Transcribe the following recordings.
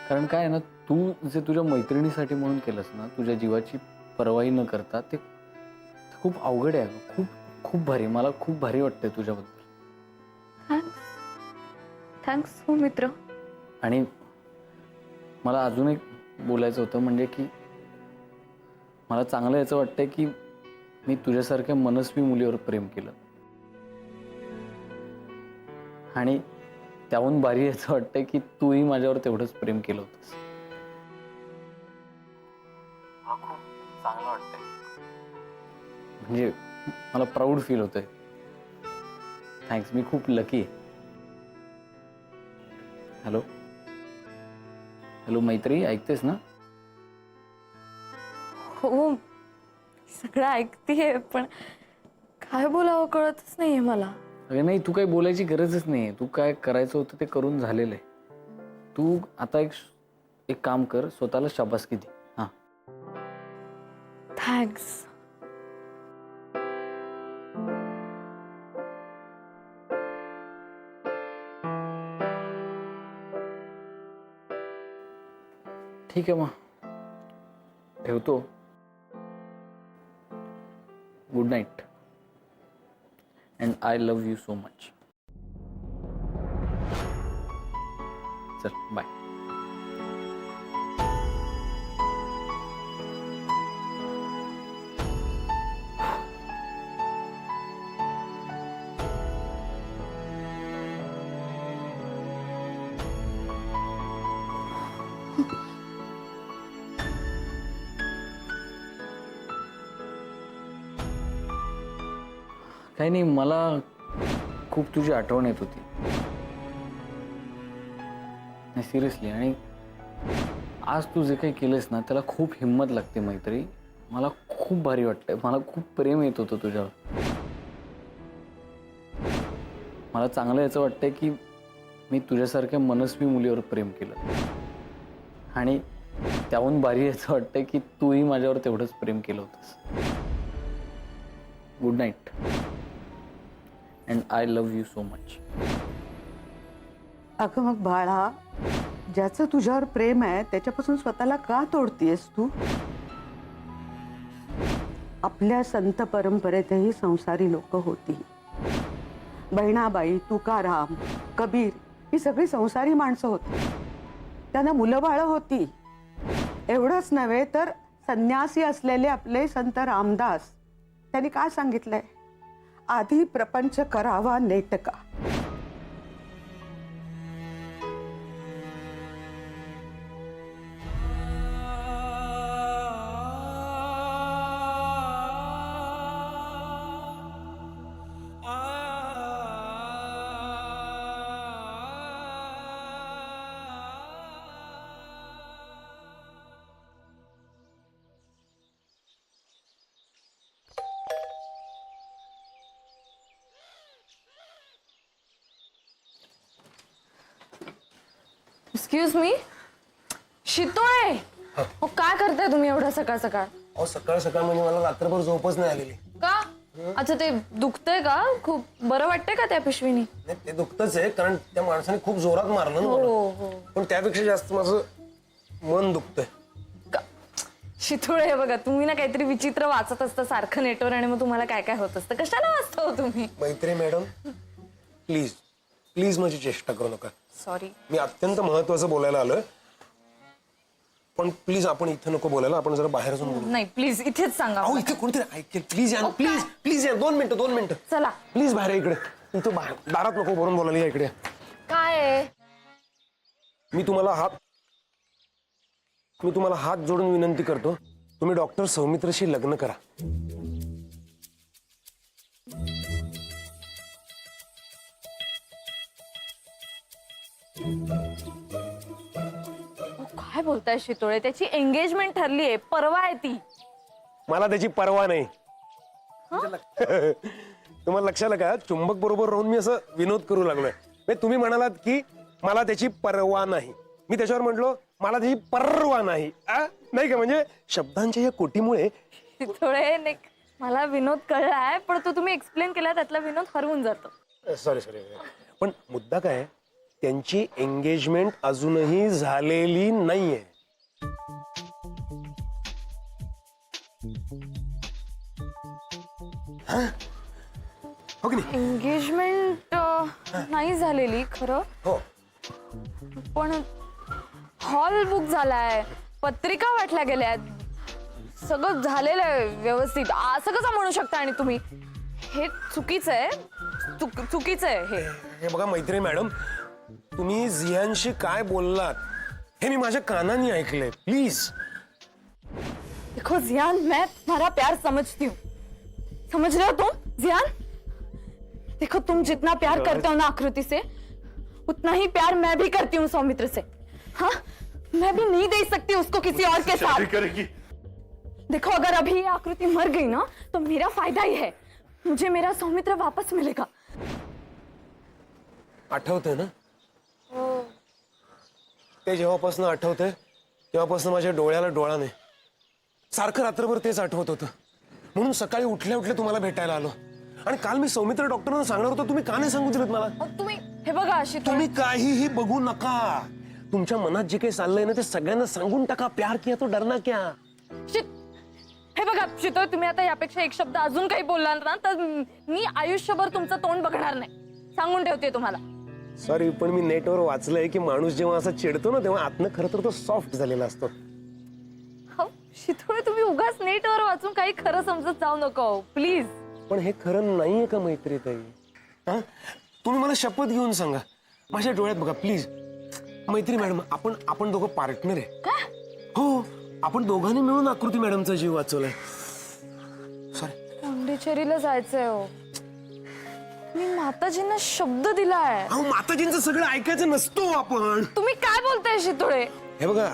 कारण काय आहे ना, तू जे तुझ्या मैत्रिणीसाठी म्हणून केलंस ना, तुझ्या जीवाची पर्वाई न करता, ते खूप अवघड आहे. खूप खूप भारी. मला खूप भारी वाटतंय तुझ्याबद्दल. थँक्स हो मित्र. आणि मला अजून एक बोलायचं होतं, म्हणजे की मला चांगलं याचं वाटतंय की मी तुझ्यासारख्या मनस्वी मुलीवर प्रेम केलं. आणि त्याहून भारी याचं वाटतंय की तूही माझ्यावर तेवढंच प्रेम केलं होतंस. हा खूप चांगलं वाटतंय. म्हणजे मला प्राऊड फील होतंय. थँक्स. मी खूप लकी आहे. हॅलो हॅलो मैत्री, ऐकतेस ना? हो सगळं ऐकतेय, पण काय बोलावं कळतच नाहीये मला. अरे नाही, तू काही बोलायची गरजच नाहीये. तू काय करायचं होतं ते करून झालेलं आहे. तू आता एक एक काम कर, स्वतःला शाबासकी दे. हा. थँक्स. ठीक आहे, मग ठेवतो. Good night. And I love you so much. चल बाय. काही नाही, मला खूप तुझी आठवण येत होती. नाही सिरियसली. आणि आज तू जे काही केलंस ना, त्याला खूप हिंमत लागते मैत्री. मला खूप भारी वाटतंय. मला खूप प्रेम येत होतं तुझ्यावर. मला चांगलं याचं वाटतंय की मी तुझ्यासारख्या मनस्वी मुलीवर प्रेम केलं. आणि त्याहून भारी याचं वाटतंय की तूही माझ्यावर तेवढंच प्रेम केलं होतंस. Good night. And I love you so much. अगं मग बाळा, ज्याचं तुझ्यावर प्रेम आहे त्याच्यापासून स्वतःला का तोडतीयस तू? आपल्या संत परंपरेतही संसारी लोक होती. बहिणाबाई, तुकाराम, कबीर ही सगळी संसारी माणसं होती. त्यांना मुलं बाळं होती. एवढंच नव्हे तर संन्यासी असलेले आपले संत रामदास, त्यांनी काय सांगितलंय? आधी प्रपंच करावा नेटका. Excuse me. शितोळे, हो काय करताय तुम्ही एवढं सकाळ सकाळ? अहो सकाळ सकाळ म्हणजे मला रात्रभर झोपच नाही आलेली. का? अच्छा, ते दुखतंय का? खूप बरं वाटतंय का त्या पिशवीनी? नाही ते दुखतच आहे, कारण त्या माणसाने खूप जोरात मारलं ना हो मला. हो. पण त्यापेक्षा जास्त माझं मन दुखतंय. शितोळे, हे बघा, तुम्ही ना काहीतरी विचित्र वाचत असता सारखं नेटवर, आणि मग तुम्हाला काय काय होत असतं. कशाला वाचता हो तुम्ही? मैत्री मॅडम, प्लीज प्लीज माझी चेष्टा करू नका. सॉरी. मी अत्यंत महत्वाचं बोलायला आलोय, पण प्लीज आपण इथं नको बोलायला. आपण जरा बाहेर जाऊन बोलू. नाही प्लीज इथेच सांगा. अहो इथे कोणतरी ऐकेल. प्लीज या, प्लीज प्लीज या. 2 मिनिटं. चला. प्लीज बाहेर या इकडे. इथं बाहेर दारात नको बोलून बोलायला या इकडे. काय आहे? मी तुम्हाला हात जोडून विनंती करतो, तुम्ही डॉक्टर सौमित्रशी लग्न करा. काय बोलताय शितोळे? त्याची एंगेजमेंट ठरली आहे, परवा आहे ती. मला त्याची पर्वा नाही. तुम्हाला लक्षात का, चुंबक बरोबर राहून मी असं विनोद करू लागलोय. तुम्ही म्हणालात की मला त्याची पर्वा नाही, मी त्याच्यावर म्हटलो मला त्याची पर्वा नाही. नाही का, म्हणजे शब्दांच्या या कोटीमुळे. शितोळे, मला विनोद कळलाय, पण तो तुम्ही एक्सप्लेन केला त्यातला विनोद हरवून जातो. सॉरी. पण मुद्दा काय आहे, त्यांची एंगेजमेंट अजूनही झालेली नाहीये. हो की नाही? एंगेजमेंट नाही झालेली खरं, हो. पण हॉल बुक झालाय, पत्रिका वाटल्या गेल्या, सगळं झालेलं आहे व्यवस्थित. असं कसं म्हणू शकता आणि तुम्ही? हे चुकीचं आहे, चुकीचं आहे हे. हे बघा मैत्री मॅडम, तुम्ही जियांशी काय बोललात हे मी माझ्या कानाने ऐकलंय. प्लीज. देखो जियान, मैं तुम्हारा प्यार समझती हूँ, समझ रहे हो तुम जियान? देखो तुम जितना प्यार करते हो ना आकृति से, उतना ही प्यार मैं भी करती हूँ सौमित्र से. हाँ, मैं भी नहीं दे सकती उसको किसी और के साथ. करेगी. देखो अगर अभी ये आकृति मर गई ना तो मेरा फायदा ही है, मुझे मेरा सौमित्र वापस मिलेगा. आठवतंय ना? ते जेव्हापासून आठवतंय तेव्हापासून माझ्या डोळ्याला डोळा नाही. सारखं रात्रभर तेच आठवत होतं, म्हणून सकाळी उठल्या उठल्या तुम्हाला भेटायला आलो. आणि काल मी सौमित्र डॉक्टरांना सांगणार होतो, तुम्ही का नाही सांगू दिलं मला? तुम्ही हे बघा अशी तुम्ही काहीही बघू नका. तुमच्या मनात जे काही चाललंय ना ते सगळ्यांना सांगून टाका. प्यार किया तो डरना क्या. हे बघा शीतळ, तुम्ही आता यापेक्षा एक शब्द अजून काही बोलला ना तर मी आयुष्यभर तुमचं तोंड बघणार नाही, सांगून ठेवते तुम्हाला. सॉरी, पण मी नेटवर वाचलंय की माणूस जेव्हा असा चिडतो ना तेव्हा आतनं खरं तर तो सॉफ्ट झालेला असतो. हो शीतळ, तुम्ही उगाच नेटवर वाचून काही खरं समजत जाऊ नको प्लीज. पण हे खरं नाहीये का मैत्री ताई? हा, तुम्ही मला शपथ घेऊन सांगा, माझ्या डोळ्यात बघा प्लीज. मैत्री मॅडम, आपण दोघं पार्टनर आहे. हो, आपण दोघांनी मिळून आकृती मॅडमचा जीव वाचवलाय. सॉरी. पोंडिचेरीला जायचंय हो. मी माताजींना शब्द दिलाय. अहो, माताजींचं सगळं ऐकायचं नसतो आपण. तुम्ही काय बोलताय शीतळे? हे बघा,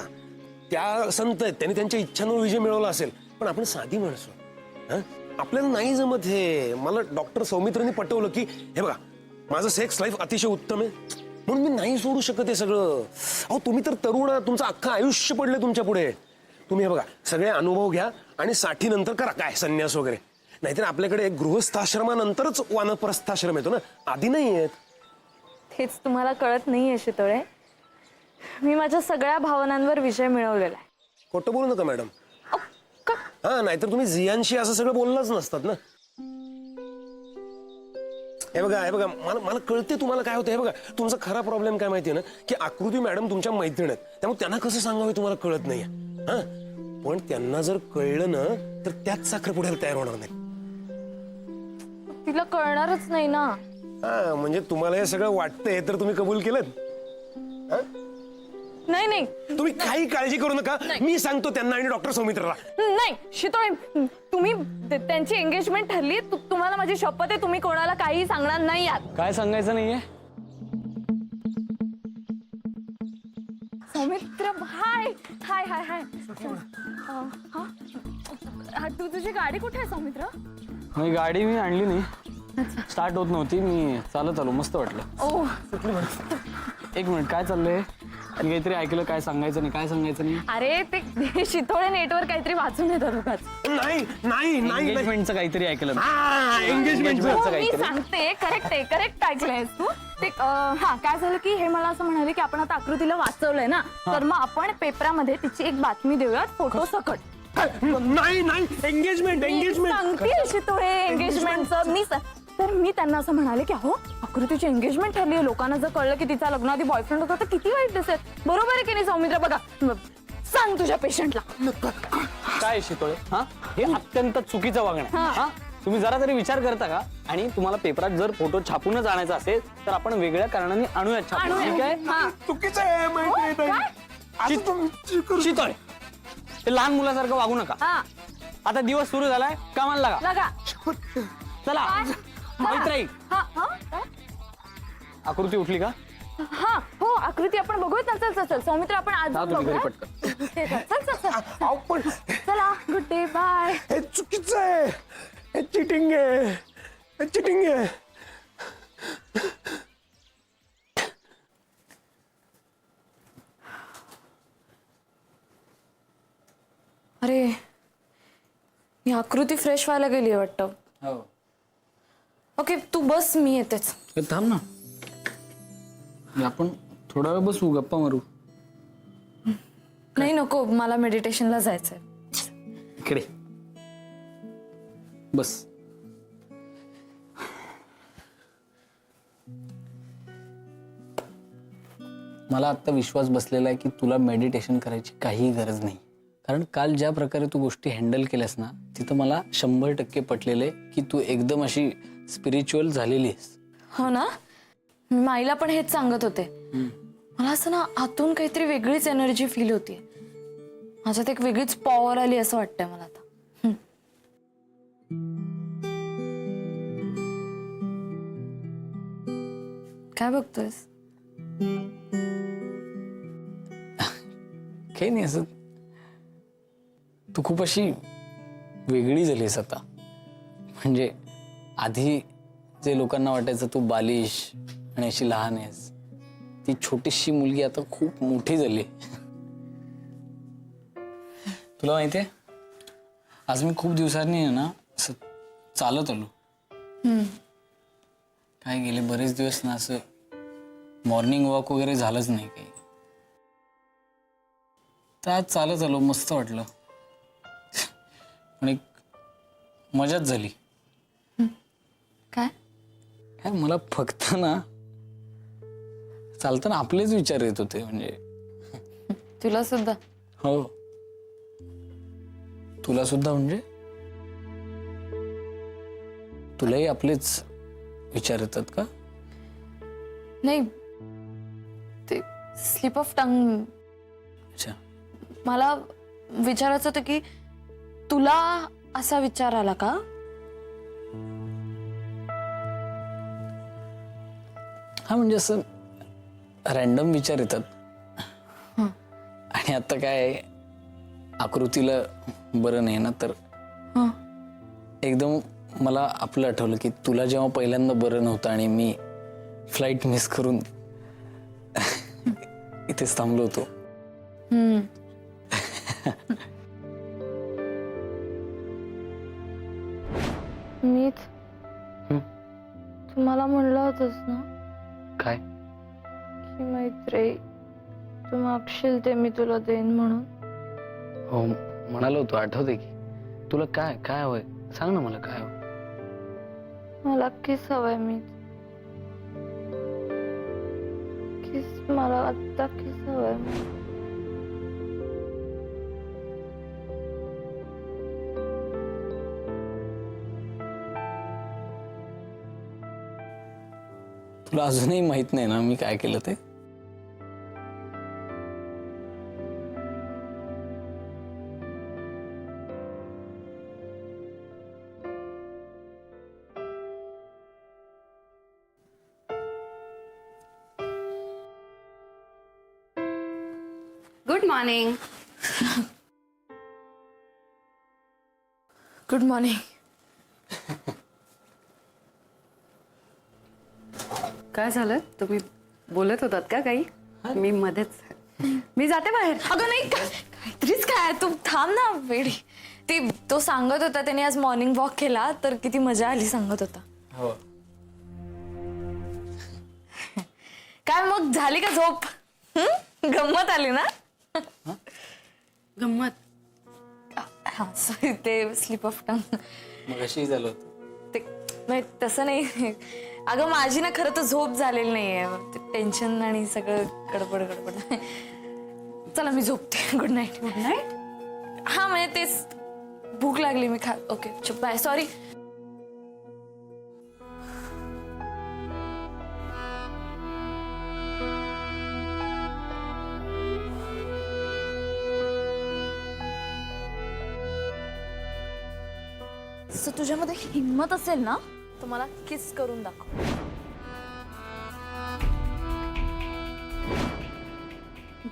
त्या संत आहेत, त्यांनी त्यांच्या इच्छांवर विजय मिळवला असेल, पण आपण साधी माणसं. हं? आपल्याला नाही जमत हे. मला डॉक्टर सौमित्रांनी पटवलं की हे बघा, माझं सेक्स लाईफ अतिशय उत्तम आहे, म्हणून मी नाही सोडू शकत हे सगळं. अहो, तुम्ही तर तरुण आहात, तुमचं अख्खं आयुष्य पडलंय तुमच्या पुढे. तुम्ही हे बघा, सगळे अनुभव घ्या आणि 60 नंतर करा काय संन्यास वगैरे. नाहीतर आपल्याकडे एक गृहस्थाश्रमानंतरच वानप्रस्थाश्रम येतो ना, आधी नाही येत. हेच तुम्हाला कळत नाहीये शीतळे, मी माझ्या सगळ्या भावनांवर विजय मिळवलेला आहे. खोटं बोलू नका मॅडम. हा, नाहीतर तुम्ही जियांशी असं सगळं बोललाच नसतात ना. हे बघा मला कळते तुम्हाला काय होतं. हे बघा, तुमचा खरा प्रॉब्लेम काय माहितीये ना, की आकृती मॅडम तुमच्या मैत्रीण आहेत, त्यामुळे त्यांना कसं सांगावं तुम्हाला कळत नाहीये. हा, पण त्यांना जर कळलं ना तर त्याच साखरपुड्याला तयार होणार नाही. तिला कळणारच नाही ना. हा, म्हणजे तुम्हाला हे सगळं वाटतंय तर तुम्ही कबूल केलं. नाही नाही तुम्ही काही काळजी करू नका, मी सांगतो त्यांना आणि डॉक्टर सौमित्रला. नाही शीतळे, तुम्ही त्यांची एंगेजमेंट ठरली, तुम्हाला माझी शपथ आहे, तुम्ही कोणाला काही सांगणार नाही आहात. काय सांगायचं नाहीये? सौमित्र, हाय हाय हाय हाय. तुझी गाडी कुठे आहे सौमित्र? मी गाडी आणली नाही, स्टार्ट होत नव्हती, मी चालत आलो, मस्त वाटलं. ओ, एक मिनिट, काय चाललंय? मी काहीतरी ऐकलं, काय सांगायचं नाही, काय सांगायचं नाही? अरे ते शीतळे नेटवर काहीतरी वाचून येतात उगाच. नाही नाही नाही. एंगेजमेंटचं काहीतरी ऐकलं मी. एंगेजमेंटचं हो, मी काहीतरी. सांगते, करेक्ट ऐकलंयस तू. ते हा, काय झालं की हे मला असं म्हणाले की आपण आता आकृतीला वाचवलंय ना, तर मग आपण पेपरामध्ये तिची एक बातमी देऊयात, फोटो सकट. नाही एंगेजमेंट सांगते शीतळे एंगेजमेंटचं. तर मी त्यांना असं म्हणाले की अहो, आकृतीची एंगेजमेंट ठरली आहे, लोकांना जर कळलं की तिचा लग्नाआधी बॉयफ्रेंड होता तर किती वाईट दिसेल. बरोबर आहे की नाही सौमित्र? बघा, सांग तुझ्या पेशंटला. काय शीतळे, हा, हे अत्यंत चुकीचं वागणं आहे. हा, तुम्ही जरा तरी विचार करता का? आणि तुम्हाला पेपरात जर फोटो छापूनच आणायचा असेल तर आपण वेगळ्या कारणाने आणूयात छापून, ठीक आहे? हा. चुकीचं आहे मैत्री. शीतळे, ते लहान मुलासारखं वागू नका. हा, आता दिवस सुरू झालाय, कामाला लागा. लगा. चला. मैत्री, हा, हा, काय? आकृती उठली का? हा, हो, आकृती आपण बघूयात ना. चल चल सौमित्र, आपण आज जा तुम्ही घरी बघूया. चल अहो, पण चला, गुड डे, बाय. हे चुकीचं आहे, हे चिटिंग आहे, हे चिटिंग आहे. अरे, ही आकृती फ्रेश व्हायला गेली वाटतं. हो. ओके, तू बस, मी येतेच. थांब ना. आपण थोडा वेळ बसू, गप्पा मारू. नाही नको, मला मेडिटेशनला जायचंय. इकडे बस. मला आत्ता विश्वास बसलेला आहे की तुला मेडिटेशन करायची काही गरज नाही. कारण काल ज्या प्रकारे तू गोष्टी हँडल केल्यास ना, तिथं मला 100% पटलेले की तू एकदम अशी स्पिरिच्युअल झालेली आहेस. हो ना, मी माईला पण हेच सांगत होते. मला असं ना आतून काहीतरी वेगळीच एनर्जी फील होतीये. माझ्यात एक वेगळीच पॉवर आली असं वाटतंय मला आता. काय बघतोयस? काही नाही, असं तू खूप अशी वेगळी झालीस आता. म्हणजे आधी जे लोकांना वाटायचं तू बालिश आणि अशी लहान आहेस, ती छोटीशी मुलगी आता खूप मोठी झाली. तुला माहितीये, आज मी खूप दिवसांनी आहे ना असं चालत आलो. काय गेले बरेच दिवस ना असं मॉर्निंग वॉक वगैरे झालंच नाही काही. तर आज चालत आलो, मस्त वाटलं आणि मजाच झाली. काय? काय मला फक्त ना चालताना आपलेच विचार येत होते. म्हणजे तुला सुद्धा? हो, तुला सुद्धा. म्हणजे तुलाही आपलेच विचार येतात का? नाही, ते स्लिप ऑफ टंग. अच्छा, मला विचारायचं होतं की तुला असा विचार आला का? हा म्हणजे असं रॅन्डम विचार येतात. आणि आता काय आकृतीला बरं नाही ना, तर एकदम मला आपलं आठवलं की तुला जेव्हा पहिल्यांदा बरं नव्हतं आणि मी फ्लाईट मिस करून इथेच थांबलो होतो. मीच तुम्हाला म्हणलं होतंस ना काय? की मैत्री तू मागशील ते मी तुला देईन म्हणून. हो म्हणालो होतो, आठवते की. तुला काय काय हवंय सांग ना, मला काय हवं. मला किस हवंय. मी किस, मला आत्ता किस हवंय. तुला अजूनही माहित नाही ना मी काय केलं ते? Good morning. Good morning. काय झालं? तुम्ही बोलत होतात का काही? मी मध्येच. मी जाते बाहेर. अगं नाही, काहीतरीच काय, तू थांब ना वेडी. तो सांगत होता त्याने आज मॉर्निंग वॉक केला तर किती मजा आली सांगत होता. हो. काय मग झाली का झोप? गंमत आली ना? गंमत. हा सॉरी, ते स्लिप ऑफ टंग. मग अशी झालं होतं. ते नाही, तसं नाही. अगं माझी ना खरं तर झोप झालेली नाहीये. टेन्शन आणि सगळं गडबड गडबड. चला मी झोपते. Good night. Good night. हा म्हणजे तेच, भूक लागली मी ओके चुप बाय. सॉरी. तुझ्यामध्ये हिम्मत असेल ना तर मला किस करून दाखव.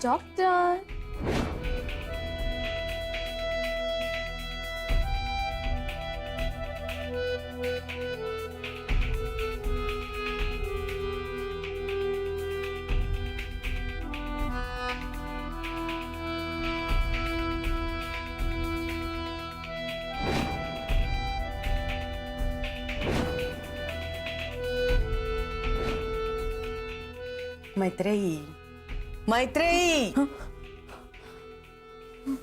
Job done. मैत्रेयी मैत्रेयी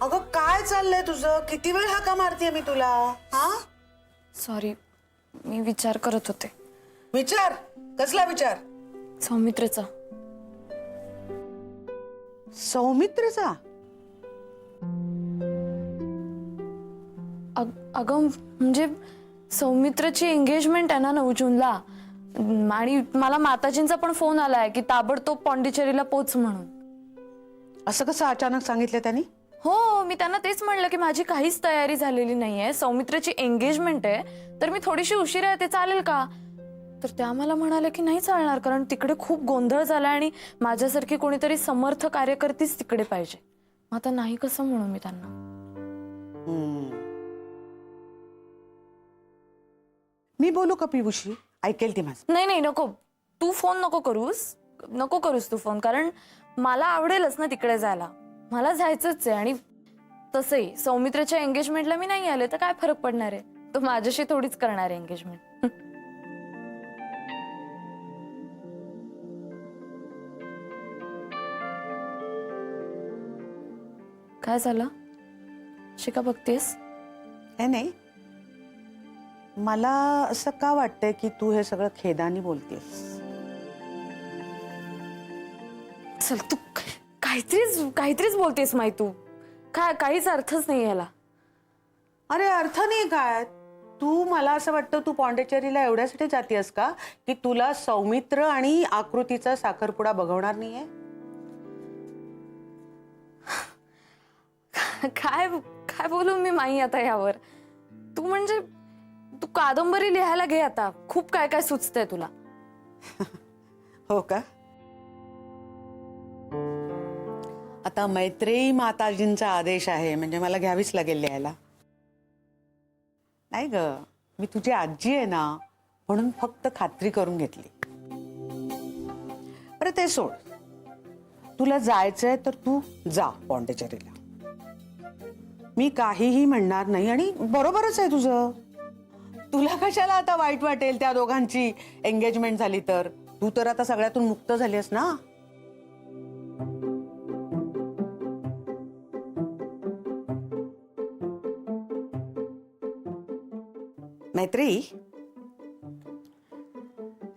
अगं काय चाललंय तुझं? किती वेळ हाका मारतीये मी तुला? हा सॉरी, मी विचार करत होते विचार. कसला विचार? सौमित्रेचा. सौमित्रचा? अगं म्हणजे सौमित्रची एंगेजमेंट आहे ना 9 जूनला, आणि मला माताजींचा पण फोन आलाय की ताबडतोब पॉंडिचेरीला पोच म्हणून. असं कसं अचानक सांगितलं त्यांनी? हो, मी त्यांना तेच म्हणलं की माझी काहीच तयारी झालेली नाहीये, सौमित्रची एंगेजमेंट आहे, तर मी थोडीशी उशिरा येते, चालेल का? तर त्या मला म्हणाले की नाही चालणार, कारण तिकडे खूप गोंधळ झाला आणि माझ्यासारखी कोणीतरी समर्थ कार्यकर्तीच तिकडे पाहिजे. मग आता नाही कसं म्हणू मी त्यांना? मी बोलू का पियुशी? ऐकेल ती माझं. नाही नाही, नको, तू फोन नको करूस तू फोन, कारण मला आवडेलच ना तिकडे जायला, मला जायचंच आहे. आणि तसंही सौमित्रच्या एंगेजमेंटला मी नाही आले तर काय फरक पडणार आहे? तो माझ्याशी थोडीच करणार आहे एंगेजमेंट. काय झालं? शिका बघतेस? नाही, मला असं का वाटतंय की तू हे सगळं खेदानी बोलतेस? चल, तू काहीतरीच बोलतेस माई, तू काहीच अर्थच नाही याला. अरे अर्थ नाही काय? तू मला असं वाटतं तू पॉंडिचेरीला एवढ्यासाठी जातीयस का की तुला सौमित्र आणि आकृतीचा साखरपुडा बघवणार नाहीये? काय काय बोलू मी माई आता यावर? तू कादंबरी लिहायला घे आता, खूप काय काय सुचतंय तुला. हो का? आता मैत्रेयी माताजींचा आदेश आहे म्हणजे मला घ्यावीच लागेल लिहायला. नाही ग, मी तुझी आजी आहे ना, म्हणून फक्त खात्री करून घेतली. अरे ते सोड, तुला जायचंय तर तू जा पॉंडिचेरीला, मी काहीही म्हणणार नाही. आणि बरोबरच आहे तुझं, तुला कशाला आता वाईट वाटेल त्या दोघांची एंगेजमेंट झाली तर? तू तर आता सगळ्यातून मुक्त झालीस ना.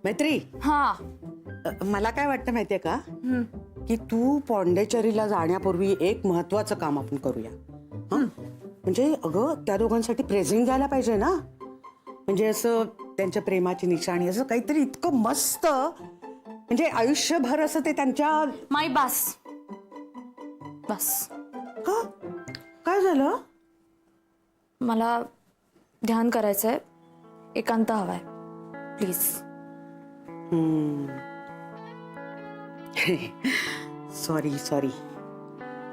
मैत्री, हा, मला काय वाटतं माहितीये का, की तू पॉंडिचेरीला जाण्यापूर्वी एक महत्वाचं काम आपण करूया. म्हणजे अगं त्या दोघांसाठी प्रेझेंट द्यायला पाहिजे ना, म्हणजे असं त्यांच्या प्रेमाची निशाणी, असं काहीतरी इतकं मस्त, म्हणजे आयुष्यभर असं ते त्यांच्या. माई बस. का? काय झालं? मला ध्यान करायचंय, एकांत हवाय, प्लीज. सॉरी,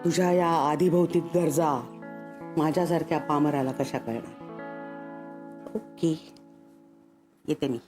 तुझ्या या आधीभौतिक गरजा माझ्यासारख्या पामराला कशा कळणार? ओके, येते मी.